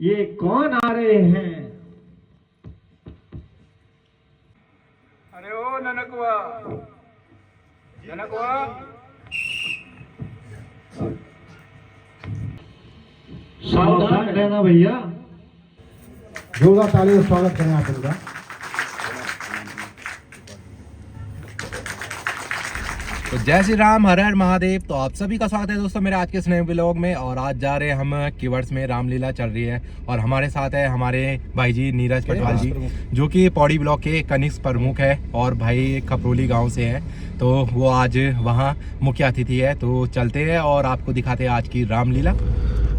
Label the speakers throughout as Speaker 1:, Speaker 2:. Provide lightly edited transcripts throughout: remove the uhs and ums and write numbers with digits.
Speaker 1: ये कौन आ रहे हैं?
Speaker 2: अरे ओ ननकवा, ननकवा।
Speaker 1: सावधान रहना भैया।
Speaker 3: जोरदार ताली से स्वागत करें आप उनका।
Speaker 4: तो जय श्री राम, हर हर महादेव। तो आप सभी का स्वागत है दोस्तों मेरे आज के इस नए व्लॉग में। और आज जा रहे हैं हम कीवर्ड्स में, रामलीला चल रही है और हमारे साथ है हमारे भाई जी नीरज पटवाल जी, जो कि पौड़ी ब्लॉक के कनिष्ठ प्रमुख है और भाई खपरोली गांव से है। तो वो आज वहाँ मुख्य अतिथि है। तो चलते हैं और आपको दिखाते हैं आज की रामलीला।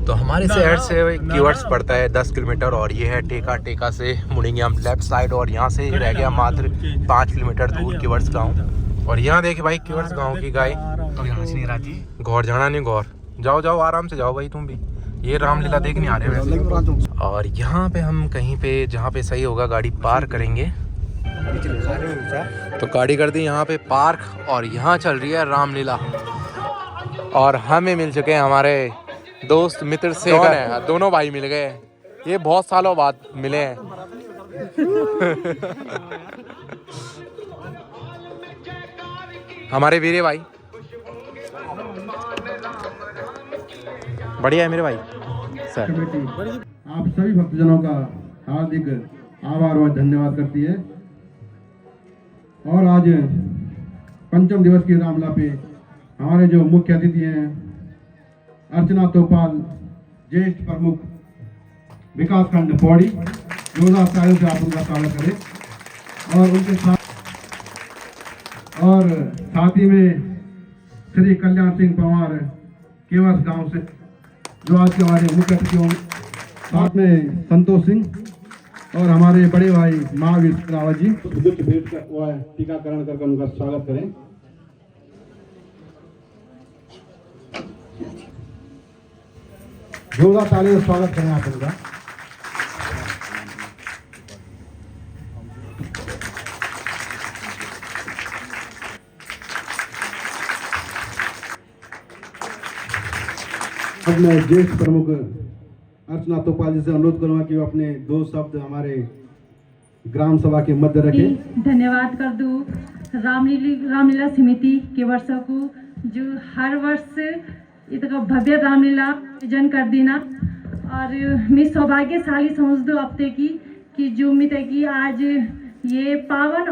Speaker 4: तो हमारे शहर से कीवर्ड्स पड़ता है 10 किलोमीटर और ये है टेका। टेका से मुड़ेंगे हम लेफ्ट साइड और यहाँ से रह गया मात्र 5 किलोमीटर दूर कीवर्ड्स गाँव। और यहाँ देखे भाई कीवर्ड्स गांव की गाय तो यहाँ से नहीं रहती। गौर जाना नहीं, गौर जाओ जाओ आराम से जाओ भाई तुम भी। ये रामलीला देखने आ रहे हैं। और यहाँ पे हम कहीं पे जहाँ पे सही होगा गाड़ी पार्क करेंगे। तो गाड़ी कर दी यहाँ पे पार्क और यहाँ चल रही है रामलीला। और हमें मिल चुके हैं हमारे दोस्त मित्र से है, दोनों भाई मिल गए। ये बहुत सालों बाद मिले हैं। हमारे वीरे भाई बढ़िया है मेरे भाई सर।
Speaker 3: आप सभी भक्तजनों का हार्दिक आभार और धन्यवाद करती है। और आज पंचम दिवस की रामलीला पे हमारे जो मुख्य अतिथि हैं अर्चना तोपाल, ज्येष्ठ प्रमुख विकास खंड पौड़ी, जोरदार तालियों से आप उनका स्वागत करें। और उनके साथ ही में श्री कल्याण सिंह पंवार केवस गांव से, जो आज के हमारे मुख्य अतिथि होंगे। साथ में संतोष सिंह और हमारे बड़े भाई महावीर रावत जी कुछ भेंट कर हुआ है, टीकाकरण करके उनका स्वागत करें। जोरदार ताली से स्वागत करें आप उनका। अब मैं ज्येष्ठ प्रमुख अर्चना तोपाल जी से अनुरोध करूंगा कि वो अपने 2 शब्द हमारे ग्राम सभा के मध्य रखें।
Speaker 5: धन्यवाद कर दूँ रामलीला समिति के वर्षों को, जो हर वर्ष इतना भव्य रामलीला आयोजन कर देना। और मैं सौभाग्यशाली समझ दो हफ्ते की कि जो उम्मीद है कि आज ये पावन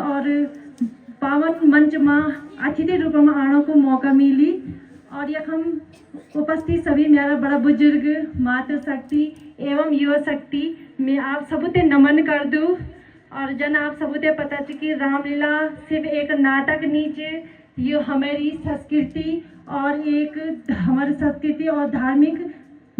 Speaker 5: मंच में अतिथि रूप में आने को मौका मिली। और यह हम उपस्थित सभी मेरा बड़ा बुजुर्ग, मातृशक्ति एवं युवा शक्ति मैं आप सबूते नमन कर दूँ। और जन आप सबूते पता चले कि रामलीला सिर्फ एक नाटक नीचे, ये हमारी संस्कृति और एक हमारी संस्कृति और धार्मिक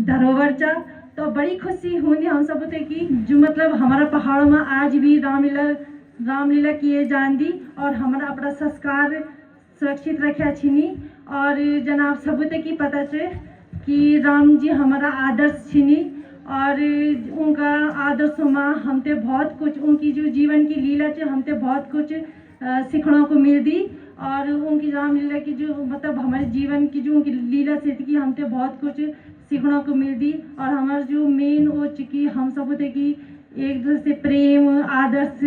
Speaker 5: धरोहर चा। तो बड़ी खुशी होगी हम सबूते की जो मतलब हमारा पहाड़ों में आज भी रामलीला किए जान दी और हमारा अपना संस्कार सुरक्षित रखा छिनी। और जनाब सबूते की पता चले कि राम जी हमारा आदर्श छिनी और उनका आदर्शों में हमते बहुत कुछ, उनकी जो जीवन की लीला चे हमते बहुत कुछ सीखने को मिल दी। और उनकी रामलीला की जो मतलब हमारे जीवन की जो उनकी लीला से की हमते बहुत कुछ सीखने को मिल दी। और हमारा जो मेन वो चुकी हम सबूते की एक दूसरे से प्रेम आदर्श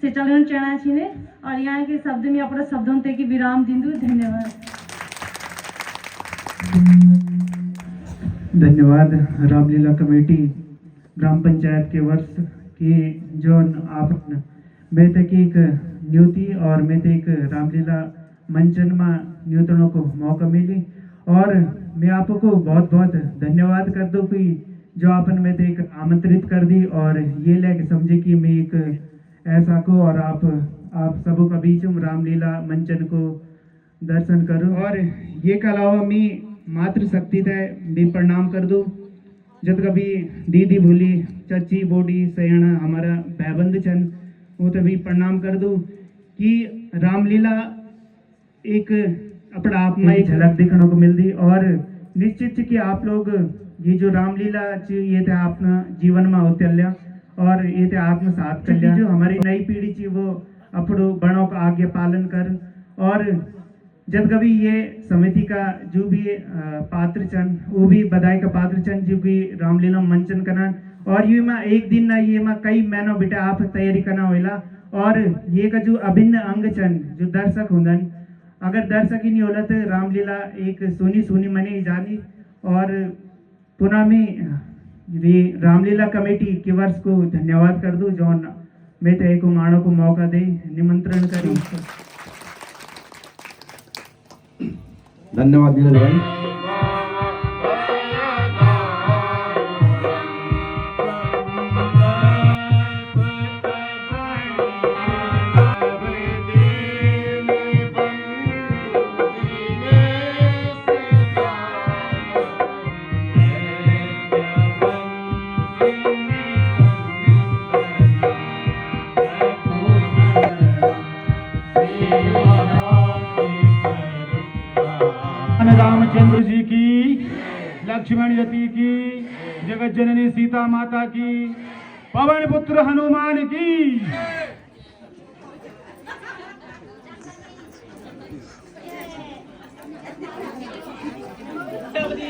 Speaker 5: से चलन चढ़ना छिने। और यहाँ के शब्द में अपना शब्दों ते की विराम दिंदु।
Speaker 6: धन्यवाद। रामलीला कमेटी ग्राम पंचायत के वर्ष की जो आप मैं तक एक न्यूति और मैं तक रामलीला मंचन में न्यूतनों को मौका मिली। और मैं आपको बहुत बहुत धन्यवाद कर दूँ कि जो आपने मैं तक आमंत्रित कर दी और ये लेके समझे कि मैं एक ऐसा को और आप सबों का बीच में रामलीला मंचन को दर्शन करूं। और ये के अलावा मैं मातृशक्ति थे भी प्रणाम कर दूं। जब कभी दीदी भूली चाची बोडी सयाना हमारा भाईबंद छन वो तभी प्रणाम कर दूं कि रामलीला एक अपना आप में ही झलक दिखने को मिलती। और निश्चित कि आप लोग ये जो रामलीला ये थे अपना जीवन में उतल्या और ये थे आत्मसात कर लिया। जो हमारी नई पीढ़ी थी वो अपनों बड़ों का आगे पालन कर और जब कभी ये समिति का जो भी पात्र चन वो भी बधाई का पात्र चन जो भी रामलीला मंचन करना और ये में एक दिन ना ये में कई महीनों बेटा आप तैयारी करना होला और ये का जो अभिन्न अंग चन जो दर्शक हुंदन अगर दर्शक ही नहीं होला तो रामलीला एक सुनी सुनी मने जानी और पुनः में ये रामलीला कमेटी के वर्ष को धन्यवाद कर दूं जो मैं तो एक माणो को मौका दे निमंत्रण करूं।
Speaker 3: धन्यवाद नीरज भाई।
Speaker 2: रामचंद्र जी की, लक्ष्मण यति की, जगत जननी सीता माता की, पवन पुत्र हनुमान की।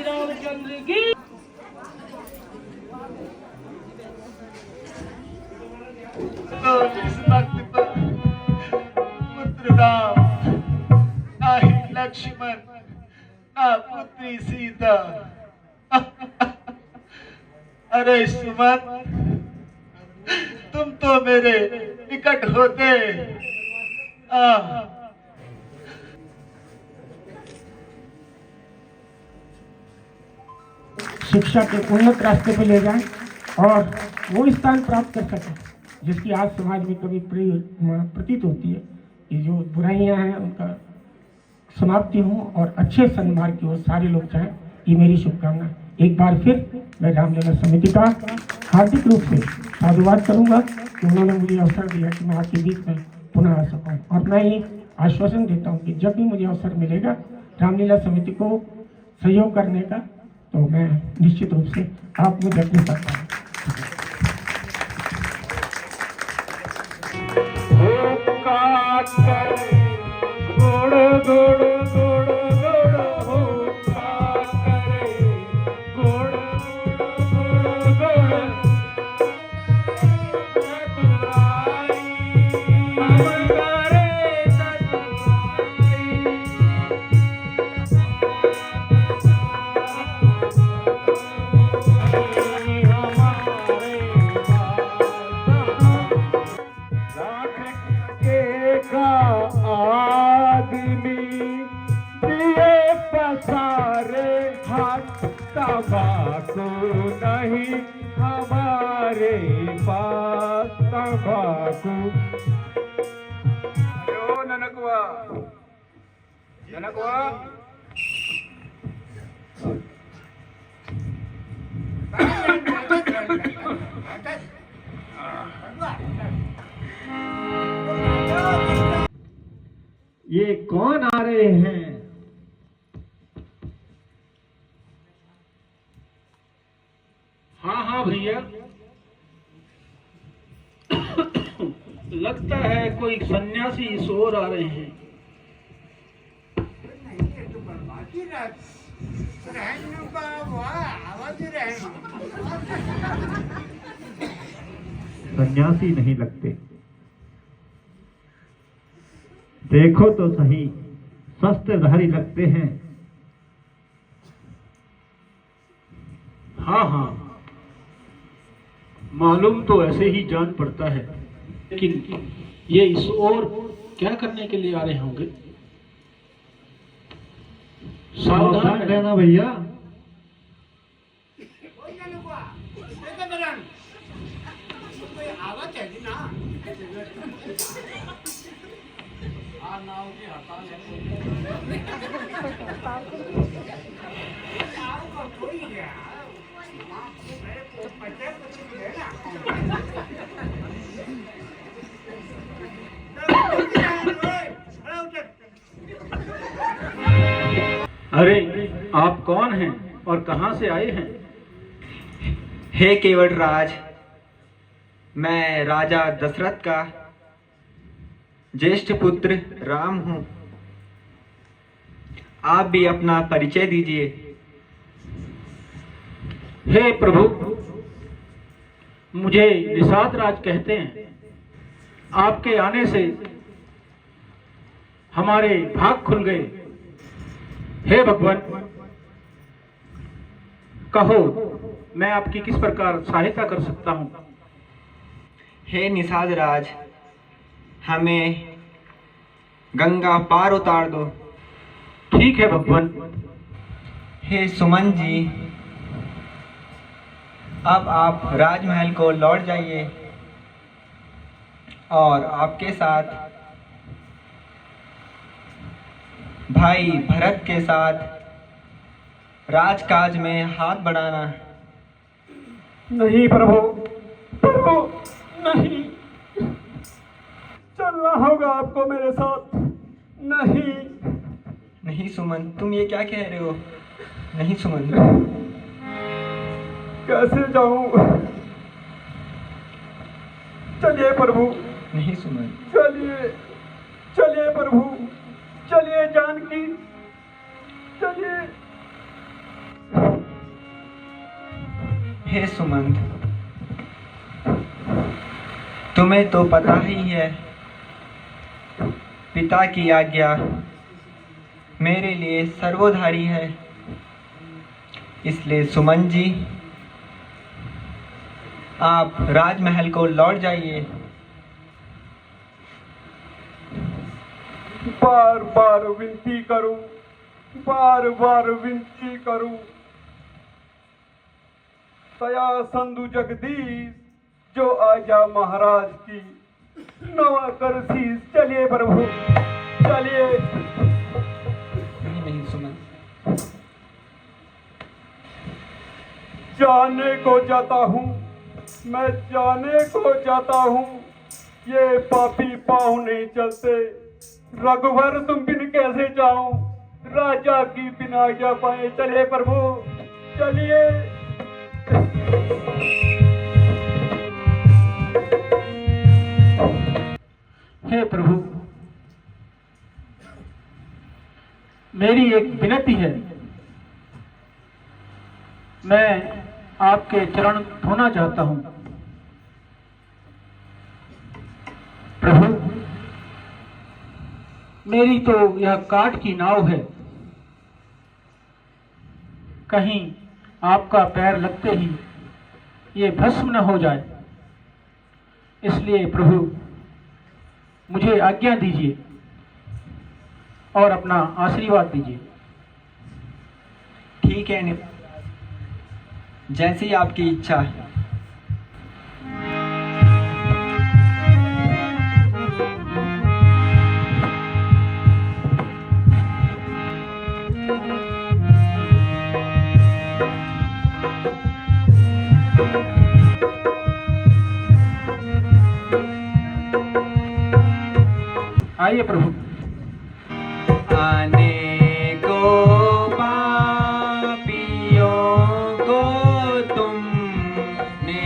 Speaker 2: रामचंद्र की। इस वक्त पर पुत्र राम, नाही लक्ष्मण, पुत्री सीता। अरे सुमन, तुम तो मेरे निकट होते।
Speaker 7: शिक्षा के उन्नत रास्ते पे ले जाएं और वो स्थान प्राप्त कर सकें जिसकी आज समाज में कभी प्रतीत होती है। ये जो बुराइयां हैं उनका समाप्ति हो और अच्छे सन्मार्ग की ओर सारे लोग चाहें, ये मेरी शुभकामना। एक बार फिर मैं रामलीला समिति का हार्दिक रूप से साधुवाद करूंगा कि उन्होंने मुझे अवसर दिया कि मैं आपके बीच में पुनः आ सकूं और मैं ये आश्वासन देता हूं कि जब भी मुझे अवसर मिलेगा रामलीला समिति को सहयोग करने का, तो मैं निश्चित रूप से आप मुझे अपने साथ पाऊंगा।
Speaker 2: नहीं हमारे पास तंबाकू। अरे ननकवा, ननकवा,
Speaker 1: ये कौन आ रहे हैं?
Speaker 8: हाँ हाँ भैया, लगता है कोई सन्यासी इस ओर आ रहे हैं।
Speaker 1: सन्यासी नहीं लगते, देखो तो सही, शस्त्रधारी लगते हैं।
Speaker 8: हाँ हाँ, मालूम तो ऐसे ही जान पड़ता है, लेकिन ये इस ओर क्या करने के लिए आ रहे होंगे?
Speaker 1: सावधान रहना भैया।
Speaker 8: अरे आप कौन हैं और कहां से आए हैं?
Speaker 9: हे केवट राज, मैं राजा दशरथ का ज्येष्ठ पुत्र राम हूँ। आप भी अपना परिचय दीजिए।
Speaker 8: हे प्रभु, मुझे निषाद राज कहते हैं। आपके आने से हमारे भाग खुल गए। हे भगवान, कहो मैं आपकी किस प्रकार सहायता कर सकता हूं।
Speaker 9: हे निषाद राज, हमें गंगा पार उतार दो।
Speaker 8: ठीक है भगवान।
Speaker 9: हे सुमन जी, अब आप राजमहल को लौट जाइए और आपके साथ भाई भरत के साथ राजकाज में हाथ बढ़ाना।
Speaker 7: नहीं प्रभु, प्रभु नहीं, चलना होगा आपको मेरे साथ। नहीं
Speaker 9: नहीं सुमन, तुम ये क्या कह रहे हो? नहीं सुमन,
Speaker 7: कैसे जाऊं? चलिए प्रभु,
Speaker 9: नहीं सुमन।
Speaker 7: चलिए चलिए प्रभु, चलिए जानकी, चलिए।
Speaker 9: हे सुमंत, तुम्हें तो पता ही है पिता की आज्ञा मेरे लिए सर्वोधारी है। इसलिए सुमन जी, आप राजमहल को लौट जाइए।
Speaker 7: बार बार विनती करूं, बार बार विनती करूं। दया संधु जगदीश, जो आज्ञा महाराज की, नवा कर शीस। चलिए प्रभु, चलिए।
Speaker 9: नहीं नहीं सुमन,
Speaker 7: जाने को जाता हूँ, मैं जाने को जाता हूँ। ये पापी पाँव नहीं चलते। रघुवर तुम बिन कैसे जाऊं, राजा की बिना आज्ञा पाए। चलिए प्रभु, चलिए।
Speaker 8: हे प्रभु, मेरी एक विनती है। मैं आपके चरण धोना चाहता हूं। प्रभु, मेरी तो यह काठ की नाव है। कहीं आपका पैर लगते ही ये भस्म न हो जाए, इसलिए प्रभु मुझे आज्ञा दीजिए और अपना आशीर्वाद दीजिए।
Speaker 9: ठीक है, जैसी आपकी इच्छा।
Speaker 8: आइए प्रभु।
Speaker 9: आने को पापियों को तुमने।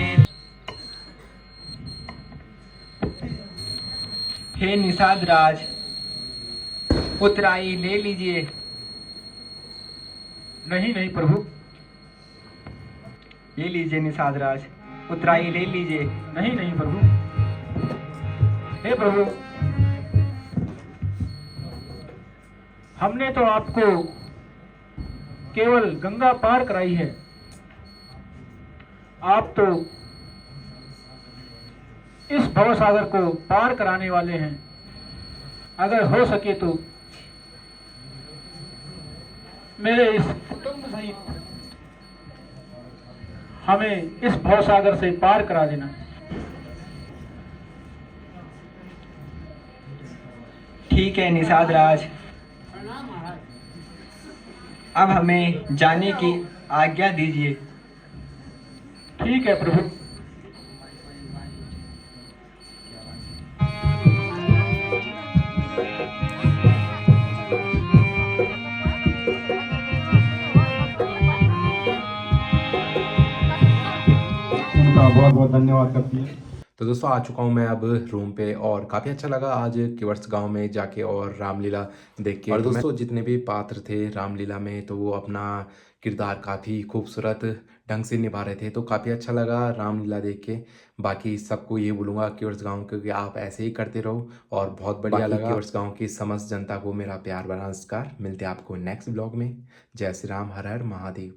Speaker 9: हे निषाद राज, उतराई ले लीजिए।
Speaker 8: नहीं नहीं प्रभु।
Speaker 9: ये लीजिए निषाद राज, उतराई ले लीजिए।
Speaker 8: नहीं नहीं प्रभु। हे प्रभु, हमने तो आपको केवल गंगा पार कराई है। आप तो इस भवसागर को पार कराने वाले हैं। अगर हो सके तो मेरे इस कुटुंब सहित हमें इस भवसागर से पार करा देना।
Speaker 9: ठीक है निषाद राज, अब हमें जाने की आज्ञा दीजिए।
Speaker 8: ठीक है प्रभु।
Speaker 3: उनका बहुत बहुत धन्यवाद करती है।
Speaker 4: तो दोस्तों आ चुका हूँ मैं अब रूम पे और काफ़ी अच्छा लगा आज किवर्ट्स गांव में जाके और रामलीला देख के। और दोस्तों जितने भी पात्र थे रामलीला में तो वो अपना किरदार काफ़ी खूबसूरत ढंग से निभा रहे थे, तो काफ़ी अच्छा लगा रामलीला देख के। बाकी सबको ये बोलूँगा किवर्ट्स गांव क्योंकि आप ऐसे ही करते रहो और बहुत बढ़िया लगा। किवर्ट्स गांव की समस्त जनता को मेरा प्यार भरा नमस्कार। मिलते हैं आपको नेक्स्ट ब्लॉग में। जय श्री राम, हर हर महादेव।